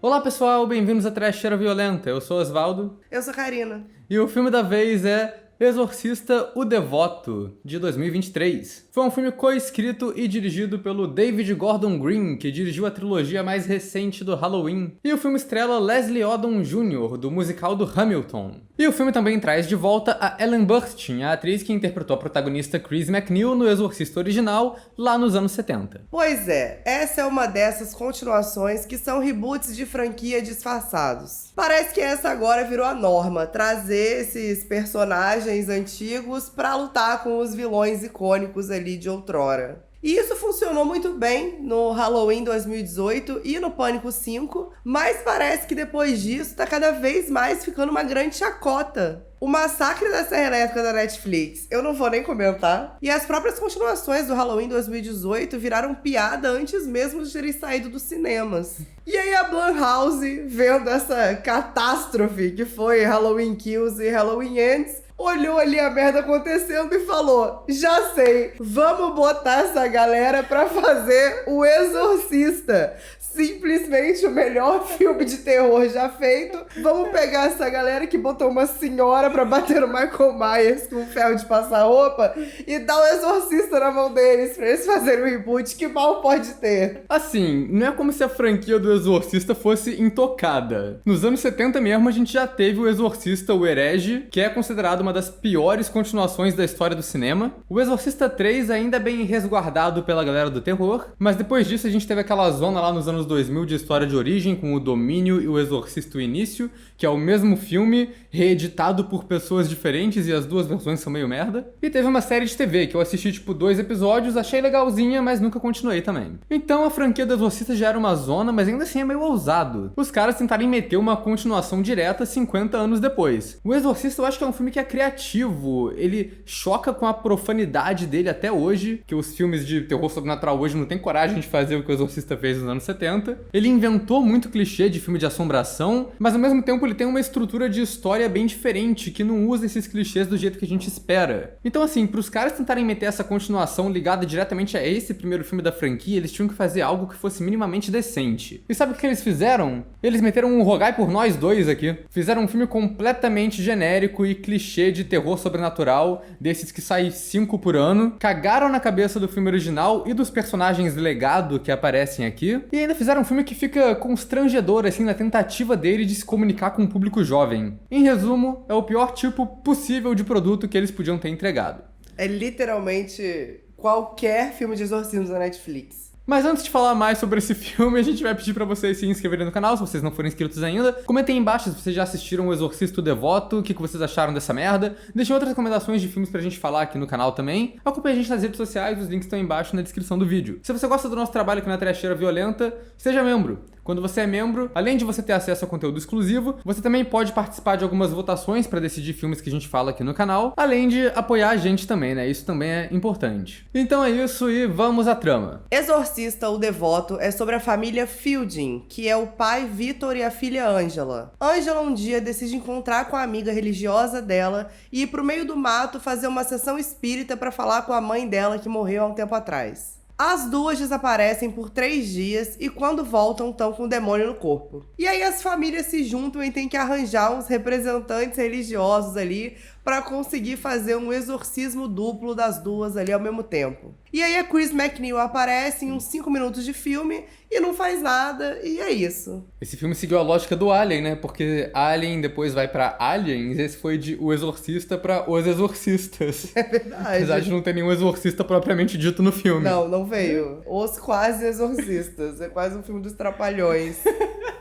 Olá pessoal, bem-vindos a Trecheira Violenta. Eu sou Osvaldo. Eu sou Karina. E o filme da vez é Exorcista, o Devoto, de 2023. Foi um filme co-escrito e dirigido pelo David Gordon Green, que dirigiu a trilogia mais recente do Halloween. E o filme estrela Leslie Odom Jr., do musical do Hamilton. E o filme também traz de volta a Ellen Burstyn, a atriz que interpretou a protagonista Chris MacNeil no Exorcista original, lá nos anos 70. Pois é, essa é uma dessas continuações que são reboots de franquia disfarçados. Parece que essa agora virou a norma, trazer esses personagens antigos pra lutar com os vilões icônicos ali de outrora. E isso funcionou muito bem no Halloween 2018 e no Pânico 5, mas parece que depois disso tá cada vez mais ficando uma grande chacota. O Massacre da Serra Elétrica da Netflix, eu não vou nem comentar. E as próprias continuações do Halloween 2018 viraram piada antes mesmo de terem saído dos cinemas. E aí a Blumhouse, vendo essa catástrofe que foi Halloween Kills e Halloween Ends, olhou ali a merda acontecendo e falou: já sei, vamos botar essa galera pra fazer O Exorcista. Simplesmente o melhor filme de terror já feito. Vamos pegar essa galera que botou uma senhora pra bater no Michael Myers com um ferro de passar roupa e dar o Exorcista na mão deles pra eles fazerem um reboot. Que mal pode ter? Assim, não é como se a franquia do Exorcista fosse intocada. Nos anos 70 mesmo, a gente já teve o Exorcista, o Herege, que é considerado uma das piores continuações da história do cinema. O Exorcista 3 ainda é bem resguardado pela galera do terror, mas depois disso a gente teve aquela zona lá nos anos 2000 de história de origem, com o Domínio e o Exorcista o Início, que é o mesmo filme, reeditado por pessoas diferentes e as duas versões são meio merda. E teve uma série de TV que eu assisti tipo 2 episódios, achei legalzinha, mas nunca continuei também. Então a franquia do Exorcista já era uma zona, mas ainda assim é meio ousado os caras tentarem meter uma continuação direta 50 anos depois. O Exorcista eu acho que é um filme que é criativo, ele choca com a profanidade dele até hoje, que os filmes de terror sobrenatural hoje não tem coragem de fazer o que o Exorcista fez nos anos 70. Ele inventou muito clichê de filme de assombração, mas ao mesmo tempo ele tem uma estrutura de história bem diferente, que não usa esses clichês do jeito que a gente espera. Então assim, pros caras tentarem meter essa continuação ligada diretamente a esse primeiro filme da franquia, eles tinham que fazer algo que fosse minimamente decente. E sabe o que eles fizeram? Eles meteram um Rogai por Nós dois aqui. Fizeram um filme completamente genérico e clichê de terror sobrenatural, desses que saem 5 por ano, cagaram na cabeça do filme original e dos personagens legado que aparecem aqui, e ainda fizeram um filme que fica constrangedor, assim, na tentativa dele de se comunicar com um público jovem. Em resumo, é o pior tipo possível de produto que eles podiam ter entregado. É literalmente qualquer filme de exorcismo da Netflix. Mas antes de falar mais sobre esse filme, a gente vai pedir pra vocês se inscreverem no canal, se vocês não forem inscritos ainda. Comentem aí embaixo se vocês já assistiram o Exorcista o Devoto, o que vocês acharam dessa merda. Deixem outras recomendações de filmes pra gente falar aqui no canal também. Acompanhe a gente nas redes sociais, os links estão aí embaixo na descrição do vídeo. Se você gosta do nosso trabalho aqui na Trecheira Violenta, seja membro. Quando você é membro, além de você ter acesso a conteúdo exclusivo, você também pode participar de algumas votações para decidir filmes que a gente fala aqui no canal, além de apoiar a gente também, né? Isso também é importante. Então é isso e vamos à trama. Exorcista, o Devoto é sobre a família Fielding, que é o pai Victor e a filha Angela. Angela um dia decide encontrar com a amiga religiosa dela e ir pro meio do mato fazer uma sessão espírita para falar com a mãe dela que morreu há um tempo atrás. As duas desaparecem por 3 dias e quando voltam estão com o demônio no corpo. E aí as famílias se juntam e tem que arranjar uns representantes religiosos ali para conseguir fazer um exorcismo duplo das duas ali ao mesmo tempo. E aí a Chris MacNeil aparece em uns 5 minutos de filme e não faz nada, e é isso. Esse filme seguiu a lógica do Alien, né? Porque Alien depois vai pra Aliens, esse foi de O Exorcista pra Os Exorcistas. É verdade. Apesar de não ter nenhum exorcista propriamente dito no filme. Não veio. Os Quase Exorcistas. É quase um filme dos Trapalhões.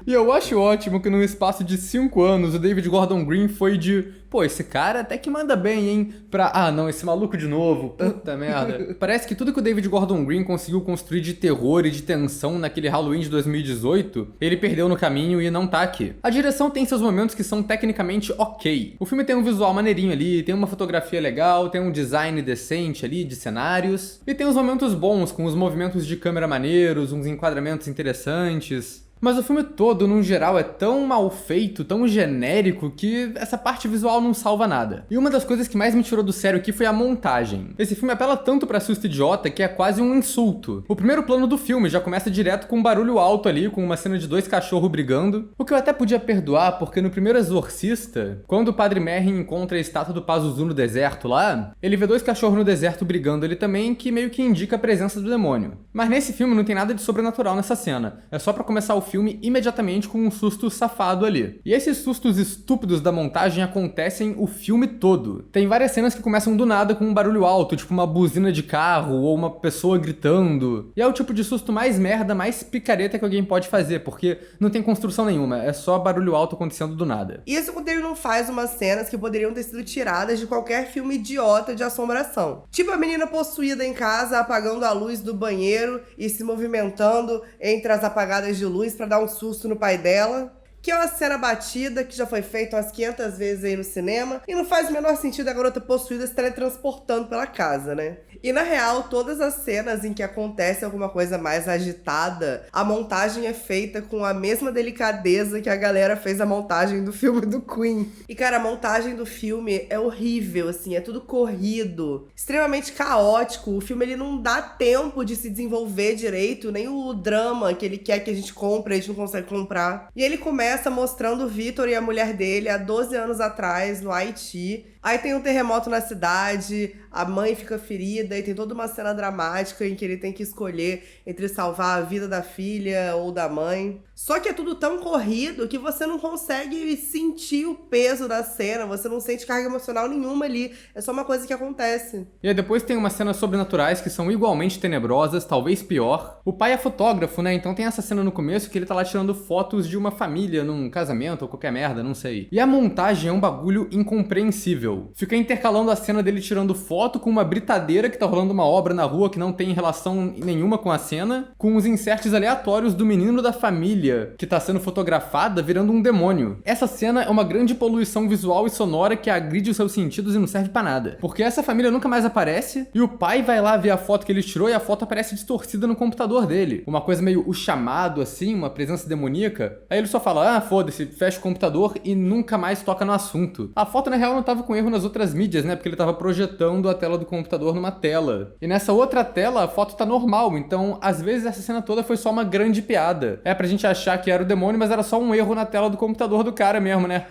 E eu acho ótimo que num espaço de 5 anos o David Gordon Green foi de... Pô, esse cara até que manda bem, hein? Pra... Ah, não, esse maluco de novo. Puta merda. Parece que tudo que o David Gordon Green conseguiu construir de terror e de tensão naquele Halloween de 2018, ele perdeu no caminho e não tá aqui. A direção tem seus momentos que são tecnicamente ok. O filme tem um visual maneirinho ali, tem uma fotografia legal, tem um design decente ali de cenários, e tem uns momentos bons, com os movimentos de câmera maneiros, uns enquadramentos interessantes. Mas o filme todo, no geral, é tão mal feito, tão genérico, que essa parte visual não salva nada. E uma das coisas que mais me tirou do sério aqui foi a montagem. Esse filme apela tanto pra susto idiota que é quase um insulto. O primeiro plano do filme já começa direto com um barulho alto ali, com uma cena de 2 cachorros brigando. O que eu até podia perdoar, porque no primeiro Exorcista, quando o Padre Merrin encontra a estátua do Pazuzu no deserto lá, ele vê 2 cachorros no deserto brigando ali também, que meio que indica a presença do demônio. Mas nesse filme não tem nada de sobrenatural nessa cena. É só pra começar o filme imediatamente com um susto safado ali. E esses sustos estúpidos da montagem acontecem o filme todo. Tem várias cenas que começam do nada com um barulho alto, tipo uma buzina de carro ou uma pessoa gritando. E é o tipo de susto mais merda, mais picareta que alguém pode fazer, porque não tem construção nenhuma, é só barulho alto acontecendo do nada. Isso quando ele não faz umas cenas que poderiam ter sido tiradas de qualquer filme idiota de assombração. Tipo a menina possuída em casa apagando a luz do banheiro e se movimentando entre as apagadas de luz pra dar um susto no pai dela. Que é uma cena batida, que já foi feita umas 500 vezes aí no cinema, e não faz o menor sentido a garota possuída se teletransportando pela casa, né? E na real, todas as cenas em que acontece alguma coisa mais agitada, a montagem é feita com a mesma delicadeza que a galera fez a montagem do filme do Queen. E cara, a montagem do filme é horrível, assim, é tudo corrido, extremamente caótico. O filme ele não dá tempo de se desenvolver direito, nem o drama que ele quer que a gente compre, a gente não consegue comprar. E ele começa mostrando o Victor e a mulher dele há 12 anos atrás, no Haiti. Aí tem um terremoto na cidade, a mãe fica ferida e tem toda uma cena dramática em que ele tem que escolher entre salvar a vida da filha ou da mãe. Só que é tudo tão corrido que você não consegue sentir o peso da cena, você não sente carga emocional nenhuma ali, é só uma coisa que acontece. E aí depois tem umas cenas sobrenaturais que são igualmente tenebrosas, talvez pior. O pai é fotógrafo, né? Então tem essa cena no começo que ele tá lá tirando fotos de uma família num casamento ou qualquer merda, não sei. E a montagem é um bagulho incompreensível. Fica intercalando a cena dele tirando foto com uma britadeira que tá rolando uma obra na rua que não tem relação nenhuma com a cena, com os inserts aleatórios do menino da família que tá sendo fotografada virando um demônio. Essa cena é uma grande poluição visual e sonora que agride os seus sentidos e não serve pra nada. Porque essa família nunca mais aparece e o pai vai lá ver a foto que ele tirou e a foto aparece distorcida no computador dele. Uma coisa meio o chamado assim, uma presença demoníaca. Aí ele só fala, ah, foda-se, fecha o computador e nunca mais toca no assunto. A foto na real não tava com erro nas outras mídias, né? Porque ele tava projetando a tela do computador numa tela. E nessa outra tela a foto tá normal, então às vezes essa cena toda foi só uma grande piada. É pra gente achar que era o demônio, mas era só um erro na tela do computador do cara mesmo, né?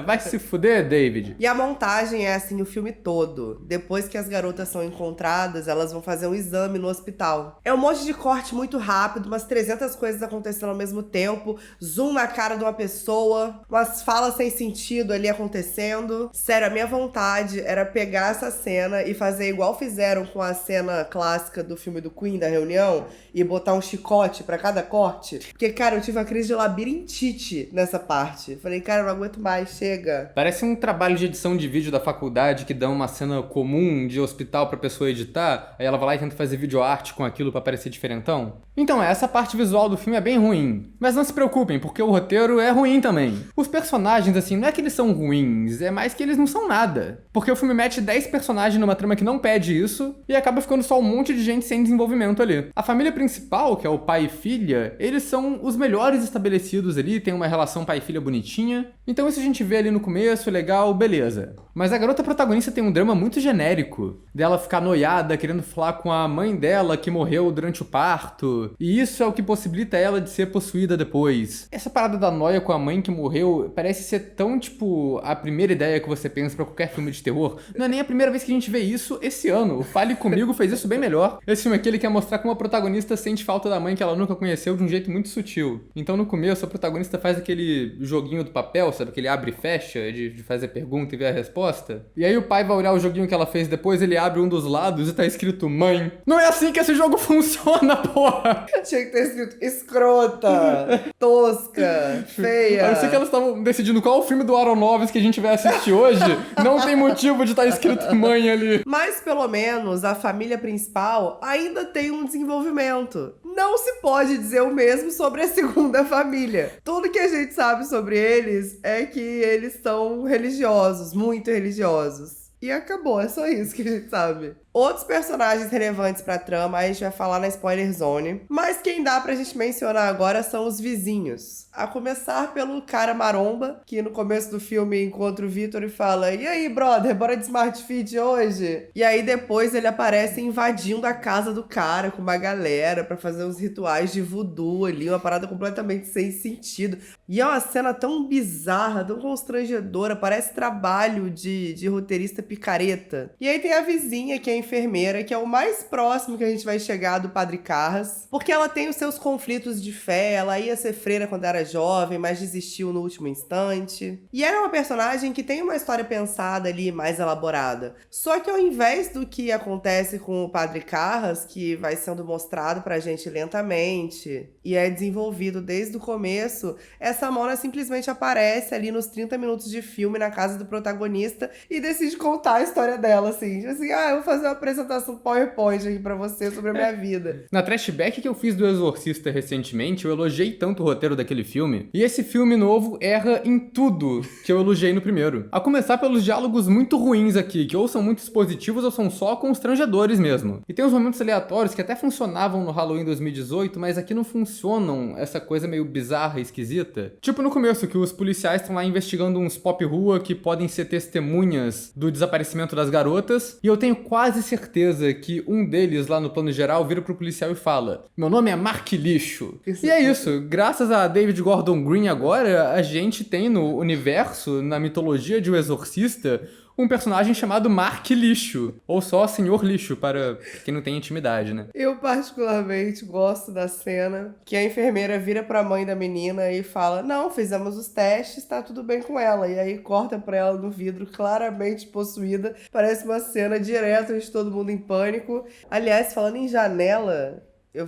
Vai se fuder, David. E a montagem é assim o filme todo. Depois que as garotas são encontradas, elas vão fazer um exame no hospital. É um monte de corte muito rápido, umas 300 coisas acontecendo ao mesmo tempo, zoom na cara de uma pessoa, umas falas sem sentido ali acontecendo. Sério, a minha vontade era pegar essa cena e fazer igual fizeram com a cena clássica do filme do Queen, da reunião, e botar um chicote pra cada corte. Porque, cara, eu tive uma crise de labirintite nessa parte. Falei, cara, eu não aguento mais, chega. Parece um trabalho de edição de vídeo da faculdade que dá uma cena comum de hospital pra pessoa editar, aí ela vai lá e tenta fazer videoarte com aquilo pra parecer diferentão. Então, essa parte visual do filme é bem ruim. Mas não se preocupem, porque o roteiro é ruim também. Os personagens, assim, não é que eles são ruins, é mais que eles não são nada. Porque o filme mete 10 personagens numa trama que não pede isso, e acaba ficando só um monte de gente sem desenvolvimento ali. A família principal, que é o pai e filha, eles são os melhores estabelecidos ali, tem uma relação pai e filha bonitinha. Então isso a gente vê ali no começo, legal, beleza. Mas a garota protagonista tem um drama muito genérico, dela ficar noiada, querendo falar com a mãe dela que morreu durante o parto, e isso é o que possibilita ela de ser possuída depois. Essa parada da noia com a mãe que morreu parece ser tão, tipo, a primeira ideia que você pensa pra qualquer filme de terror. Não é nem a primeira vez que a gente vê isso esse ano. O Fale Comigo fez isso bem melhor. Esse filme aqui ele quer mostrar como a protagonista sente falta da mãe que ela nunca conheceu de um jeito muito sutil. Então no começo a protagonista faz aquele joguinho do papel, sabe? Aquele abre e fecha, de fazer pergunta e ver a resposta. E aí o pai vai olhar o joguinho que ela fez depois, ele abre um dos lados e tá escrito mãe. Não é assim que esse jogo funciona, porra! Tinha que ter escrito escrota, tosca, feia. A não ser que elas estavam decidindo qual o filme do Aronofsky que a gente vai assistir hoje, não tem motivo de estar escrito mãe ali. Mas pelo menos a família principal ainda tem um desenvolvimento. Não se pode dizer o mesmo sobre a segunda família. Tudo que a gente sabe sobre eles é que eles são religiosos, muito religiosos. E acabou, é só isso que a gente sabe. Outros personagens relevantes pra trama, a gente vai falar na spoiler zone. Mas quem dá pra gente mencionar agora são os vizinhos. A começar pelo cara maromba, que no começo do filme encontra o Victor e fala: "E aí, brother, bora de Smart Fit hoje?" E aí depois ele aparece invadindo a casa do cara com uma galera pra fazer uns rituais de voodoo ali, uma parada completamente sem sentido. E é uma cena tão bizarra, tão constrangedora, parece trabalho de roteirista picareta. E aí tem a vizinha, que é enfermeira, que é o mais próximo que a gente vai chegar do Padre Carras, porque ela tem os seus conflitos de fé, ela ia ser freira quando era jovem, mas desistiu no último instante. E ela é uma personagem que tem uma história pensada ali, mais elaborada. Só que ao invés do que acontece com o Padre Carras, que vai sendo mostrado pra gente lentamente e é desenvolvido desde o começo, essa Mona simplesmente aparece ali nos 30 minutos de filme na casa do protagonista e decide contar a história dela, assim. Tipo assim, eu vou fazer uma apresentação PowerPoint aqui pra você sobre a minha vida. Na trashback que eu fiz do Exorcista recentemente, eu elogiei tanto o roteiro daquele filme. E esse filme novo erra em tudo que eu elogiei no primeiro. A começar pelos diálogos muito ruins aqui, que ou são muito expositivos ou são só constrangedores mesmo. E tem uns momentos aleatórios que até funcionavam no Halloween 2018, mas aqui não funcionam, essa coisa meio bizarra e esquisita. Tipo no começo, que os policiais estão lá investigando uns pop-rua que podem ser testemunhas do desaparecimento das garotas, e eu tenho quase certeza que um deles, lá no plano geral, vira pro policial e fala: "Meu nome é Mark Lixo." E é isso, graças a David Gordon Green agora, a gente tem no universo, na mitologia de O Exorcista, um personagem chamado Mark Lixo, ou só Senhor Lixo, para quem não tem intimidade, né? Eu particularmente gosto da cena que a enfermeira vira pra mãe da menina e fala: "Não, fizemos os testes, tá tudo bem com ela." E aí corta pra ela no vidro, claramente possuída. Parece uma cena direto de todo mundo em pânico. Aliás, falando em janela, eu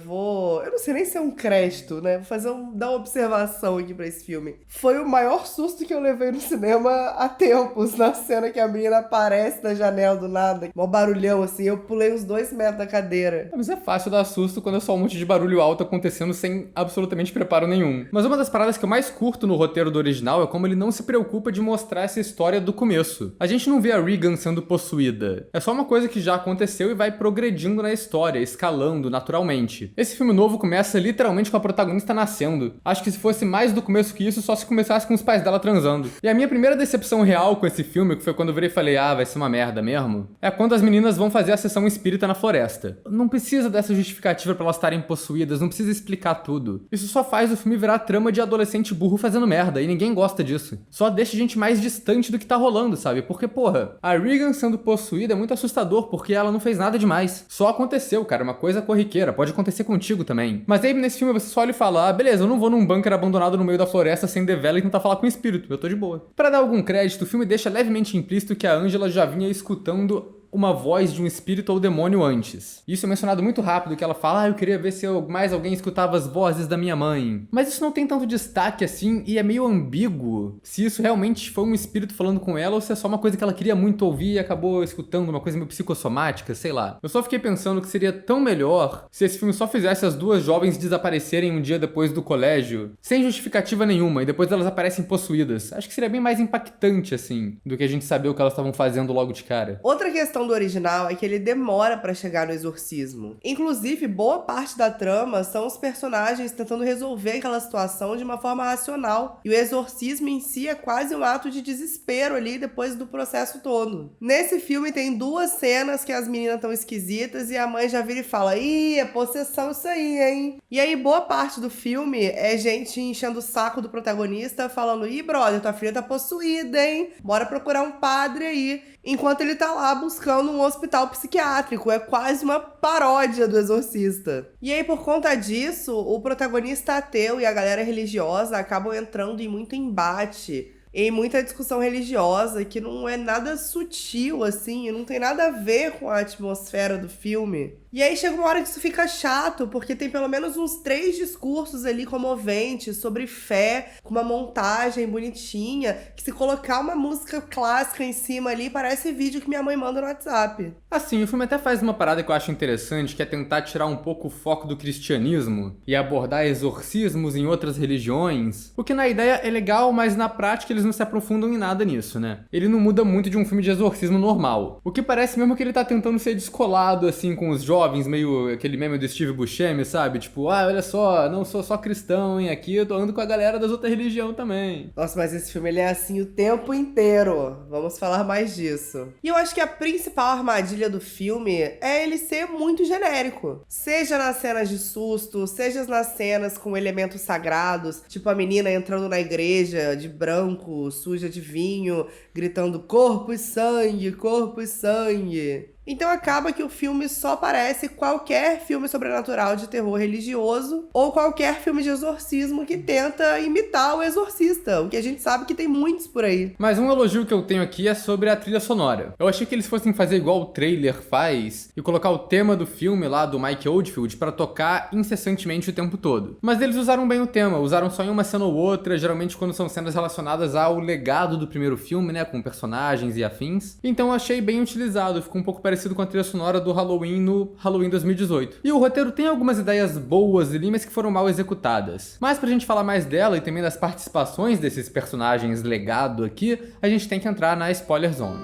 não sei nem se é um crédito, né? Vou dar uma observação aqui pra esse filme. Foi o maior susto que eu levei no cinema há tempos, na cena que a menina aparece na janela do nada. Mó barulhão, assim, eu pulei uns 2 metros da cadeira. Mas é fácil dar susto quando é só um monte de barulho alto acontecendo sem absolutamente preparo nenhum. Mas uma das paradas que eu mais curto no roteiro do original é como ele não se preocupa de mostrar essa história do começo. A gente não vê a Regan sendo possuída. É só uma coisa que já aconteceu e vai progredindo na história, escalando naturalmente. Esse filme novo começa literalmente com a protagonista nascendo. Acho que se fosse mais do começo que isso, só se começasse com os pais dela transando. E a minha primeira decepção real com esse filme, que foi quando eu virei e falei: vai ser uma merda mesmo, é quando as meninas vão fazer a sessão espírita na floresta. Não precisa dessa justificativa pra elas estarem possuídas, não precisa explicar tudo. Isso só faz o filme virar trama de adolescente burro fazendo merda, e ninguém gosta disso. Só deixa a gente mais distante do que tá rolando, sabe? Porque, porra, a Regan sendo possuída é muito assustador, porque ela não fez nada demais. Só aconteceu, cara, uma coisa corriqueira, pode acontecer contigo também. Mas aí nesse filme você só olha e fala: beleza, eu não vou num bunker abandonado no meio da floresta sem devela e tentar falar com o espírito, eu tô de boa. Pra dar algum crédito, o filme deixa levemente implícito que a Angela já vinha escutando uma voz de um espírito ou demônio antes. Isso é mencionado muito rápido, que ela fala: eu queria ver se mais alguém escutava as vozes da minha mãe. Mas isso não tem tanto destaque assim, e é meio ambíguo se isso realmente foi um espírito falando com ela ou se é só uma coisa que ela queria muito ouvir e acabou escutando, uma coisa meio psicossomática, sei lá. Eu só fiquei pensando que seria tão melhor se esse filme só fizesse as duas jovens desaparecerem um dia depois do colégio, sem justificativa nenhuma, e depois elas aparecem possuídas. Acho que seria bem mais impactante, assim, do que a gente saber o que elas estavam fazendo logo de cara. Outra questão do original é que ele demora pra chegar no exorcismo. Inclusive, boa parte da trama são os personagens tentando resolver aquela situação de uma forma racional. E o exorcismo em si é quase um ato de desespero ali depois do processo todo. Nesse filme tem 2 cenas que as meninas estão esquisitas e a mãe já vira e fala: "Ih, é possessão isso aí, hein?" E aí boa parte do filme é gente enchendo o saco do protagonista falando: "Ih, brother, tua filha tá possuída, hein? Bora procurar um padre aí." Enquanto ele tá lá buscando um hospital psiquiátrico. É quase uma paródia do Exorcista. E aí, por conta disso, o protagonista ateu e a galera religiosa acabam entrando em muito embate, em muita discussão religiosa, que não é nada sutil, assim, não tem nada a ver com a atmosfera do filme. E aí chega uma hora que isso fica chato, porque tem pelo menos uns 3 discursos ali comoventes sobre fé, com uma montagem bonitinha, que se colocar uma música clássica em cima ali, parece vídeo que minha mãe manda no WhatsApp. Assim, o filme até faz uma parada que eu acho interessante, que é tentar tirar um pouco o foco do cristianismo e abordar exorcismos em outras religiões, o que na ideia é legal, mas na prática eles eles não se aprofundam em nada nisso, né? Ele não muda muito de um filme de exorcismo normal. O que parece mesmo que ele tá tentando ser descolado, assim, com os jovens, meio aquele meme do Steve Buscemi, sabe? Tipo, olha só, não sou só cristão, hein? Aqui eu tô andando com a galera das outras religiões também. Nossa, mas esse filme ele é assim o tempo inteiro. Vamos falar mais disso. E eu acho que a principal armadilha do filme é ele ser muito genérico. Seja nas cenas de susto, seja nas cenas com elementos sagrados, tipo a menina entrando na igreja de branco, suja de vinho, gritando corpo e sangue, corpo e sangue. Então acaba que o filme só parece qualquer filme sobrenatural de terror religioso ou qualquer filme de exorcismo que tenta imitar o exorcista, o que a gente sabe que tem muitos por aí. Mas um elogio que eu tenho aqui é sobre a trilha sonora. Eu achei que eles fossem fazer igual o trailer faz e colocar o tema do filme lá do Mike Oldfield pra tocar incessantemente o tempo todo. Mas eles usaram bem o tema, usaram só em uma cena ou outra, geralmente quando são cenas relacionadas ao legado do primeiro filme, né, com personagens e afins. Então eu achei bem utilizado, ficou um pouco parecido com a trilha sonora do Halloween no Halloween 2018. E o roteiro tem algumas ideias boas ali, mas que foram mal executadas. Mas pra gente falar mais dela e também das participações desses personagens legado aqui, a gente tem que entrar na spoiler zone.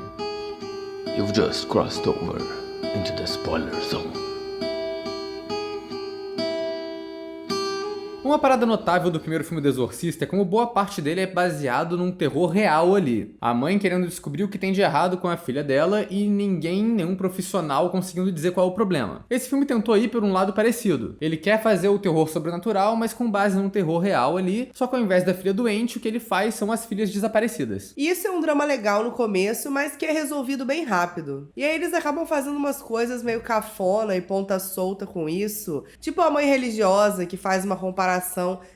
You've just crossed over into the spoiler zone. Uma parada notável do primeiro filme do Exorcista é como boa parte dele é baseado num terror real ali. A mãe querendo descobrir o que tem de errado com a filha dela e nenhum profissional conseguindo dizer qual é o problema. Esse filme tentou ir por um lado parecido. Ele quer fazer o terror sobrenatural, mas com base num terror real ali, só que ao invés da filha doente, o que ele faz são as filhas desaparecidas. E isso é um drama legal no começo, mas que é resolvido bem rápido. E aí eles acabam fazendo umas coisas meio cafona e ponta solta com isso. Tipo a mãe religiosa que faz uma comparação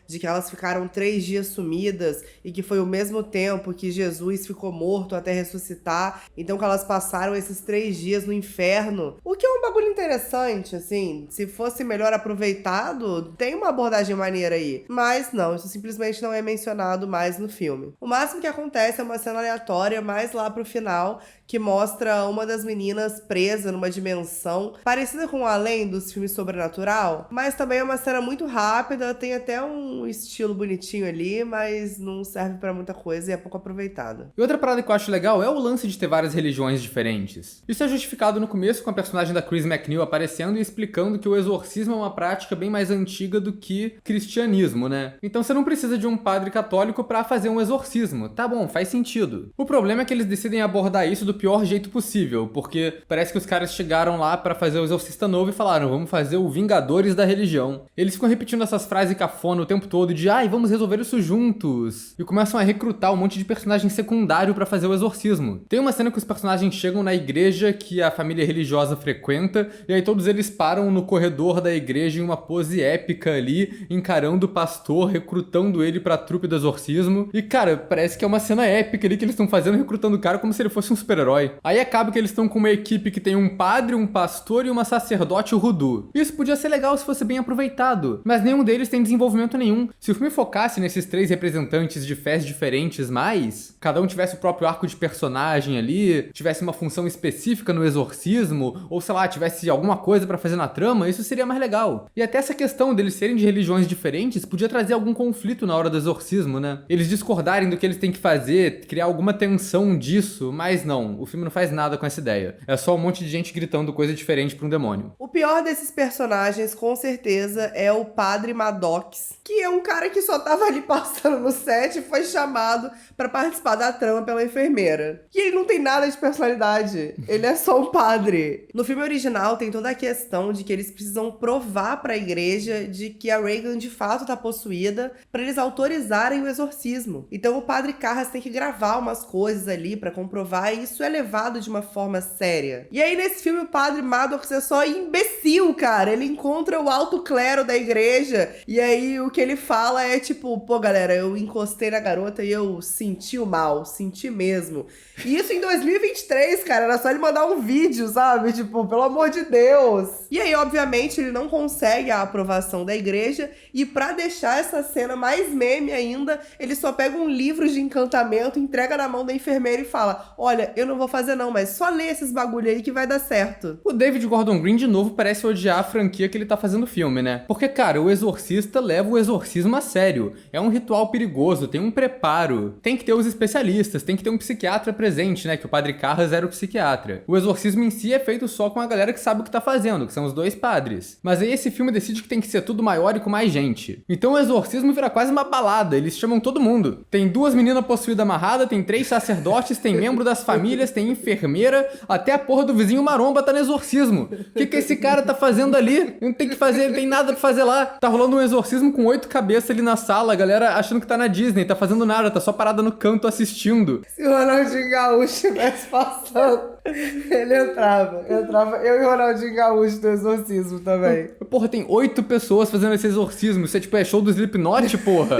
de que elas ficaram 3 dias sumidas e que foi o mesmo tempo que Jesus ficou morto até ressuscitar. Então que elas passaram esses 3 dias no inferno. O que é um bagulho interessante, assim. Se fosse melhor aproveitado, tem uma abordagem maneira aí. Mas não, isso simplesmente não é mencionado mais no filme. O máximo que acontece é uma cena aleatória mais lá pro final, que mostra uma das meninas presa numa dimensão parecida com o Além dos filmes sobrenatural, mas também é uma cena muito rápida, tem até um estilo bonitinho ali, mas não serve pra muita coisa e é pouco aproveitada. E outra parada que eu acho legal é o lance de ter várias religiões diferentes. Isso é justificado no começo com a personagem da Chris McNeil aparecendo e explicando que o exorcismo é uma prática bem mais antiga do que cristianismo, né? Então você não precisa de um padre católico pra fazer um exorcismo. Tá bom, faz sentido. O problema é que eles decidem abordar isso do pior jeito possível, porque parece que os caras chegaram lá pra fazer o Exorcista novo e falaram, vamos fazer o Vingadores da religião. Eles ficam repetindo essas frases cafona o tempo todo de, vamos resolver isso juntos. E começam a recrutar um monte de personagem secundário pra fazer o exorcismo. Tem uma cena que os personagens chegam na igreja que a família religiosa frequenta, e aí todos eles param no corredor da igreja em uma pose épica ali, encarando o pastor, recrutando ele pra trupe do exorcismo. E cara, parece que é uma cena épica ali que eles estão fazendo, recrutando o cara como se ele fosse um super-herói. Aí acaba que eles estão com uma equipe que tem um padre, um pastor e uma sacerdote voodoo. Isso podia ser legal se fosse bem aproveitado, mas nenhum deles tem desenvolvimento nenhum. Se o filme focasse nesses 3 representantes de fés diferentes, mas cada um tivesse o próprio arco de personagem ali, tivesse uma função específica no exorcismo, ou sei lá, tivesse alguma coisa pra fazer na trama, isso seria mais legal. E até essa questão deles serem de religiões diferentes podia trazer algum conflito na hora do exorcismo, né? Eles discordarem do que eles têm que fazer, criar alguma tensão disso, mas não, o filme não faz nada com essa ideia. É só um monte de gente gritando coisa diferente pra um demônio. O pior desses personagens, com certeza, é o Padre Maddox, que é um cara que só tava ali passando no set e foi chamado pra participar da trama pela enfermeira. E ele não tem nada de personalidade. Ele é só um padre. No filme original tem toda a questão de que eles precisam provar pra igreja de que a Regan de fato tá possuída pra eles autorizarem o exorcismo. Então o Padre Carras tem que gravar umas coisas ali pra comprovar e isso é levado de uma forma séria. E aí nesse filme o Padre Maddox é só imbecil, cara. Ele encontra o alto clero da igreja e aí o que ele fala é tipo, pô galera, eu encostei na garota e eu senti o mal, senti mesmo. E isso em 2023, cara, era só ele mandar um vídeo, sabe? Tipo, pelo amor de Deus. E aí, obviamente, ele não consegue a aprovação da igreja e pra deixar essa cena mais meme ainda, ele só pega um livro de encantamento, entrega na mão da enfermeira e fala, olha, eu não vou fazer não, mas só lê esses bagulho aí que vai dar certo. O David Gordon Green, de novo, parece odiar a franquia que ele tá fazendo filme, né? Porque, cara, o Exorcista exorcista leva o exorcismo a sério. É um ritual perigoso, tem um preparo. Tem que ter os especialistas, tem que ter um psiquiatra presente, né? Que o Padre Carras era o psiquiatra. O exorcismo em si é feito só com a galera que sabe o que tá fazendo, que são os 2 padres. Mas aí esse filme decide que tem que ser tudo maior e com mais gente. Então o exorcismo vira quase uma balada, eles chamam todo mundo. Tem 2 meninas possuídas amarradas, tem 3 sacerdotes, tem membro das famílias, tem enfermeira, até a porra do vizinho maromba tá no exorcismo. O que esse cara tá fazendo ali? Não tem que fazer, não tem nada pra fazer lá. Tá rolando um exorcismo com 8 cabeças ali na sala, a galera achando que tá na Disney, tá fazendo nada, tá só parada no canto assistindo. Se o Ronaldinho Gaúcho estivesse passando, ele entrava. Eu e o Ronaldinho Gaúcho do exorcismo também. Porra, tem 8 pessoas fazendo esse exorcismo. Isso é tipo, é show do Slipknot, porra.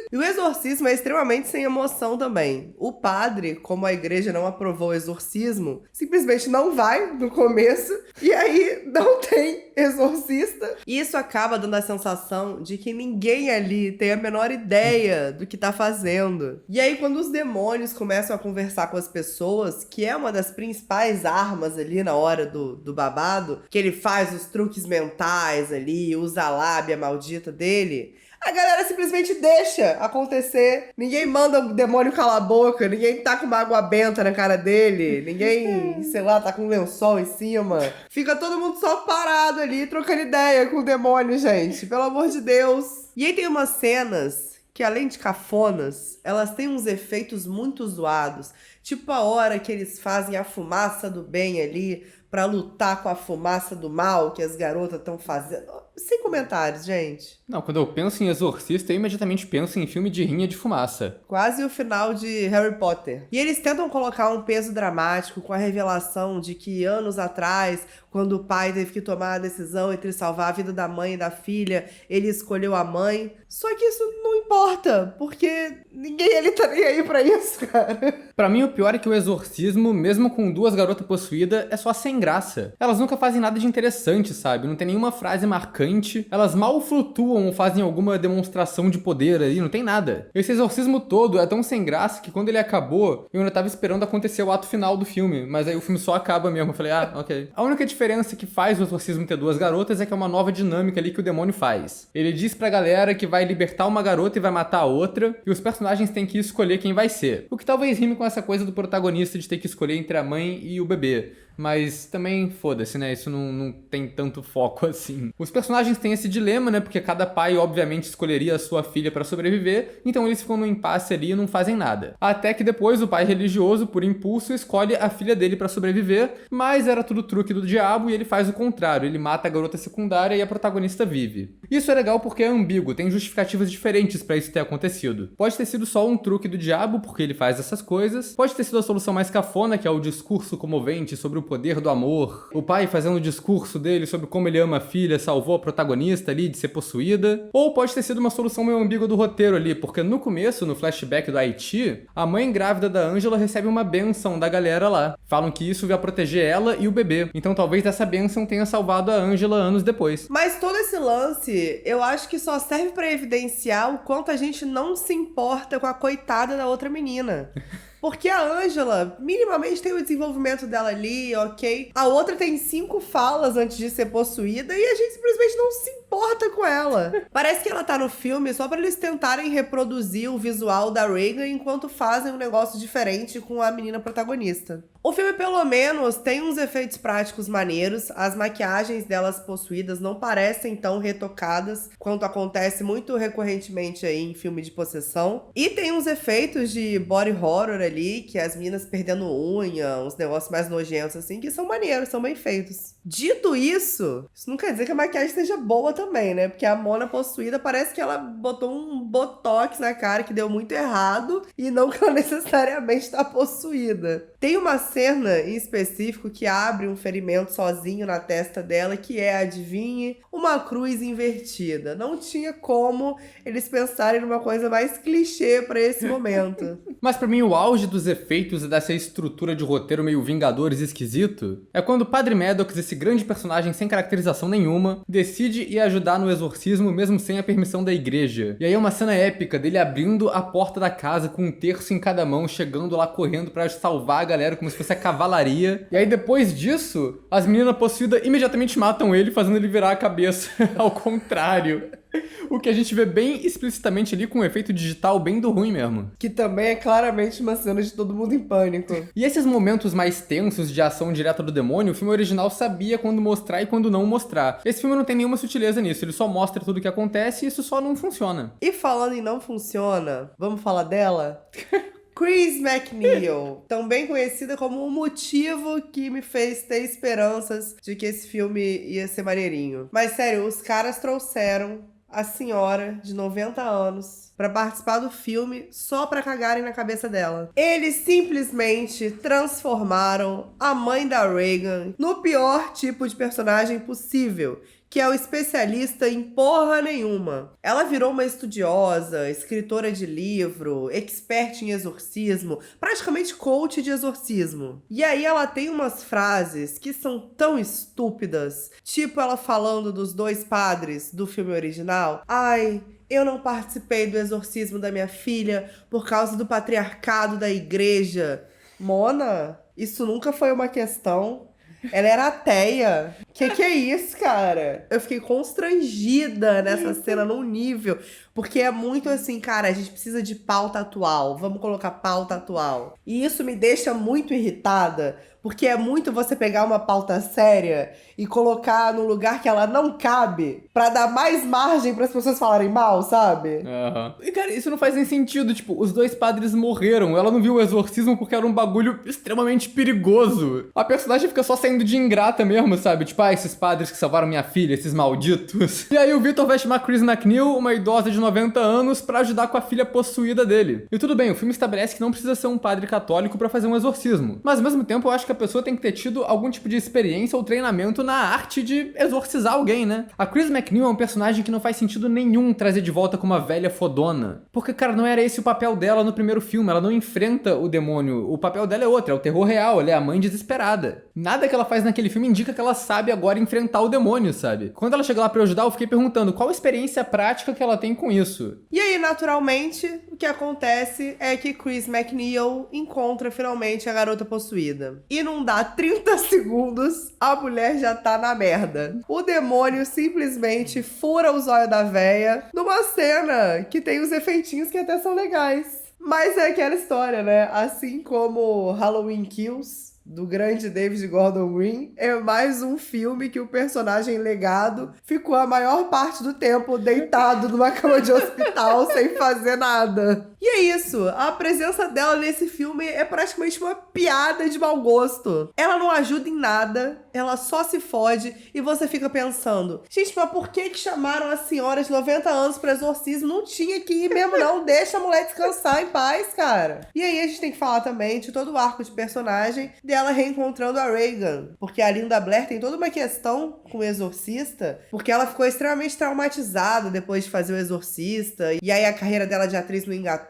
E o exorcismo é extremamente sem emoção também. O padre, como a igreja não aprovou o exorcismo, simplesmente não vai no começo e aí não tem exorcista. E isso acaba dando a sensação de que ninguém ali tem a menor ideia do que tá fazendo. E aí quando os demônios começam a conversar com as pessoas, que é uma das principais armas ali na hora do babado, que ele faz os truques mentais ali, usa a lábia maldita dele, a galera simplesmente deixa acontecer. Ninguém manda o demônio calar a boca, ninguém tá com uma água benta na cara dele, ninguém, sei lá, tá com um lençol em cima. Fica todo mundo só parado ali, trocando ideia com o demônio, gente. Pelo amor de Deus. E aí tem umas cenas que, além de cafonas, elas têm uns efeitos muito zoados. Tipo a hora que eles fazem a fumaça do bem ali pra lutar com a fumaça do mal que as garotas estão fazendo. Sem comentários, gente. Não, quando eu penso em exorcista, eu imediatamente penso em filme de rinha de fumaça. Quase o final de Harry Potter. E eles tentam colocar um peso dramático com a revelação de que anos atrás, quando o pai teve que tomar a decisão entre salvar a vida da mãe e da filha, ele escolheu a mãe. Só que isso não importa, porque ninguém ali tá nem aí pra isso, cara. Pra mim, o pior é que o exorcismo, mesmo com 2 garotas possuídas, é só sem graça. Elas nunca fazem nada de interessante, sabe? Não tem nenhuma frase marcante. Elas mal flutuam ou fazem alguma demonstração de poder ali, não tem nada. Esse exorcismo todo é tão sem graça que quando ele acabou, eu ainda tava esperando acontecer o ato final do filme, mas aí o filme só acaba mesmo. Eu falei, ok. A única diferença que faz o exorcismo ter 2 garotas é que é uma nova dinâmica ali que o demônio faz. Ele diz pra galera que vai libertar uma garota e vai matar a outra, e os personagens têm que escolher quem vai ser. O que talvez rime com essa coisa do protagonista de ter que escolher entre a mãe e o bebê. Mas também, foda-se, né? Isso não tem tanto foco assim. Os personagens têm esse dilema, né? Porque cada pai, obviamente, escolheria a sua filha pra sobreviver, então eles ficam no impasse ali e não fazem nada. Até que depois o pai religioso, por impulso, escolhe a filha dele pra sobreviver, mas era tudo truque do diabo e ele faz o contrário. Ele mata a garota secundária e a protagonista vive. Isso é legal porque é ambíguo, tem justificativas diferentes pra isso ter acontecido. Pode ter sido só um truque do diabo, porque ele faz essas coisas. Pode ter sido a solução mais cafona, que é o discurso comovente sobre o poder do amor. O pai fazendo o discurso dele sobre como ele ama a filha, salvou a protagonista ali de ser possuída. Ou pode ter sido uma solução meio ambígua do roteiro ali, porque no começo, no flashback do Haiti, a mãe grávida da Angela recebe uma bênção da galera lá. Falam que isso vai proteger ela e o bebê. Então talvez essa bênção tenha salvado a Angela anos depois. Mas todo esse lance, eu acho que só serve pra evidenciar o quanto a gente não se importa com a coitada da outra menina. Porque a Angela, minimamente, tem o desenvolvimento dela ali, ok? A outra tem 5 falas antes de ser possuída e a gente simplesmente não se importa com ela. Parece que ela tá no filme só pra eles tentarem reproduzir o visual da Regan enquanto fazem um negócio diferente com a menina protagonista. O filme, pelo menos, tem uns efeitos práticos maneiros. As maquiagens delas possuídas não parecem tão retocadas quanto acontece muito recorrentemente aí em filme de possessão. E tem uns efeitos de body horror ali, que as minas perdendo unha, uns negócios mais nojentos assim, que são maneiros, são bem feitos. Dito isso não quer dizer que a maquiagem seja boa também, né? Porque a Mona possuída parece que ela botou um botox na cara que deu muito errado e não que ela necessariamente tá possuída. Tem uma cena em específico que abre um ferimento sozinho na testa dela, que é, adivinhe, uma cruz invertida. Não tinha como eles pensarem numa coisa mais clichê pra esse momento. Mas pra mim o auge dos efeitos e dessa estrutura de roteiro meio Vingadores esquisito é quando o Padre Maddox, esse grande personagem sem caracterização nenhuma, decide ir ajudar no exorcismo mesmo sem a permissão da igreja. E aí é uma cena épica dele abrindo a porta da casa com um terço em cada mão, chegando lá correndo pra salvar a galera como se fosse a cavalaria. E aí depois disso, as meninas possuídas imediatamente matam ele, fazendo ele virar a cabeça ao contrário. O que a gente vê bem explicitamente ali com um efeito digital bem do ruim mesmo. Que também é claramente uma cena de Todo Mundo em Pânico. E esses momentos mais tensos de ação direta do demônio, o filme original sabia quando mostrar e quando não mostrar. Esse filme não tem nenhuma sutileza nisso, ele só mostra tudo o que acontece e isso só não funciona. E falando em não funciona, vamos falar dela? Chris MacNeil, também conhecida como o motivo que me fez ter esperanças de que esse filme ia ser maneirinho. Mas sério, os caras trouxeram a senhora de 90 anos pra participar do filme só pra cagarem na cabeça dela. Eles simplesmente transformaram a mãe da Reagan no pior tipo de personagem possível, que é o especialista em porra nenhuma. Ela virou uma estudiosa, escritora de livro, expert em exorcismo, praticamente coach de exorcismo. E aí ela tem umas frases que são tão estúpidas, tipo ela falando dos dois padres do filme original. Ai, eu não participei do exorcismo da minha filha por causa do patriarcado da igreja. Mona, isso nunca foi uma questão. Ela era ateia. Que é isso, cara? Eu fiquei constrangida nessa cena num nível. Porque é muito assim, cara, a gente precisa de pauta atual. Vamos colocar pauta atual. E isso me deixa muito irritada. Porque é muito você pegar uma pauta séria e colocar num lugar que ela não cabe pra dar mais margem pras pessoas falarem mal, sabe? Uhum. E, cara, isso não faz nem sentido. Tipo, os dois padres morreram. Ela não viu o exorcismo porque era um bagulho extremamente perigoso. A personagem fica só saindo de ingrata mesmo, sabe? Tipo, esses padres que salvaram minha filha, esses malditos. E aí o Victor vai chamar Chris MacNeil, uma idosa de 90 anos, pra ajudar com a filha possuída dele. E tudo bem, o filme estabelece que não precisa ser um padre católico pra fazer um exorcismo. Mas, ao mesmo tempo, eu acho que a pessoa tem que ter tido algum tipo de experiência ou treinamento na arte de exorcizar alguém, né? A Chris MacNeil é um personagem que não faz sentido nenhum trazer de volta com uma velha fodona. Porque, cara, não era esse o papel dela no primeiro filme. Ela não enfrenta o demônio. O papel dela é outro, é o terror real. Ela é a mãe desesperada. Nada que ela faz naquele filme indica que ela sabe agora enfrentar o demônio, sabe? Quando ela chega lá pra ajudar, eu fiquei perguntando qual a experiência prática que ela tem com isso. E aí, naturalmente, o que acontece é que Chris MacNeil encontra finalmente a garota possuída. E não dá 30 segundos, a mulher já tá na merda. O demônio simplesmente fura os olhos da véia numa cena que tem os efeitinhos que até são legais. Mas é aquela história, né? Assim como Halloween Kills, do grande David Gordon Green, é mais um filme que o personagem legado ficou a maior parte do tempo deitado numa cama de hospital sem fazer nada. E é isso, a presença dela nesse filme é praticamente uma piada de mau gosto. Ela não ajuda em nada, ela só se fode e você fica pensando, gente, mas por que chamaram a senhora de 90 anos pra exorcismo? Não tinha que ir mesmo não, deixa a mulher descansar em paz, cara. E aí a gente tem que falar também de todo o arco de personagem dela reencontrando a Reagan, porque a Linda Blair tem toda uma questão com o Exorcista, porque ela ficou extremamente traumatizada depois de fazer o Exorcista, e aí a carreira dela de atriz não engatou,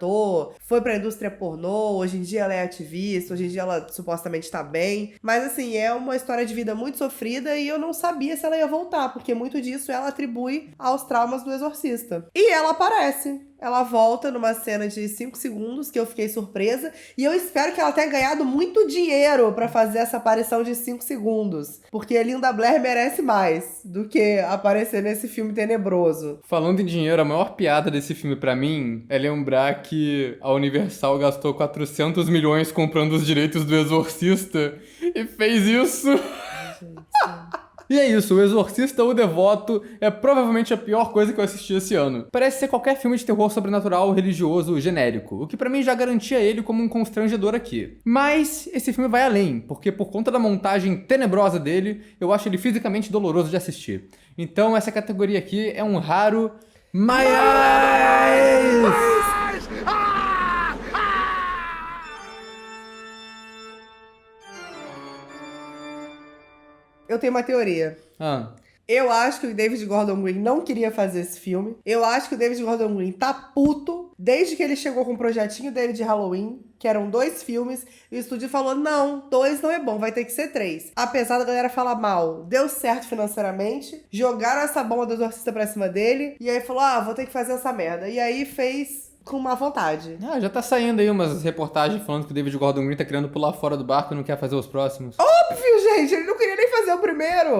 foi pra indústria pornô, hoje em dia ela é ativista, hoje em dia ela supostamente tá bem, mas assim, é uma história de vida muito sofrida e eu não sabia se ela ia voltar, porque muito disso ela atribui aos traumas do Exorcista. E ela aparece. Ela volta numa cena de 5 segundos, que eu fiquei surpresa. E eu espero que ela tenha ganhado muito dinheiro pra fazer essa aparição de 5 segundos. Porque a Linda Blair merece mais do que aparecer nesse filme tenebroso. Falando em dinheiro, a maior piada desse filme pra mim é lembrar que a Universal gastou 400 milhões comprando os direitos do Exorcista e fez isso... E é isso, O Exorcista, o Devoto é provavelmente a pior coisa que eu assisti esse ano. Parece ser qualquer filme de terror sobrenatural religioso genérico, o que pra mim já garantia ele como um constrangedor aqui. Mas esse filme vai além, porque por conta da montagem tenebrosa dele, eu acho ele fisicamente doloroso de assistir. Então essa categoria aqui é um raro My Eyes! Eu tenho uma teoria. Eu acho que o David Gordon Green não queria fazer esse filme. Eu acho que o David Gordon Green tá puto desde que ele chegou com o projetinho dele de Halloween, que eram 2 filmes, e o estúdio falou, não, 2 não é bom, vai ter que ser 3. Apesar da galera falar mal, deu certo financeiramente, jogaram essa bomba do Exorcista pra cima dele, e aí falou, vou ter que fazer essa merda. E aí fez... com má vontade. Já tá saindo aí umas reportagens falando que o David Gordon Green tá querendo pular fora do barco e não quer fazer os próximos. Óbvio, gente! Ele não queria nem fazer o primeiro!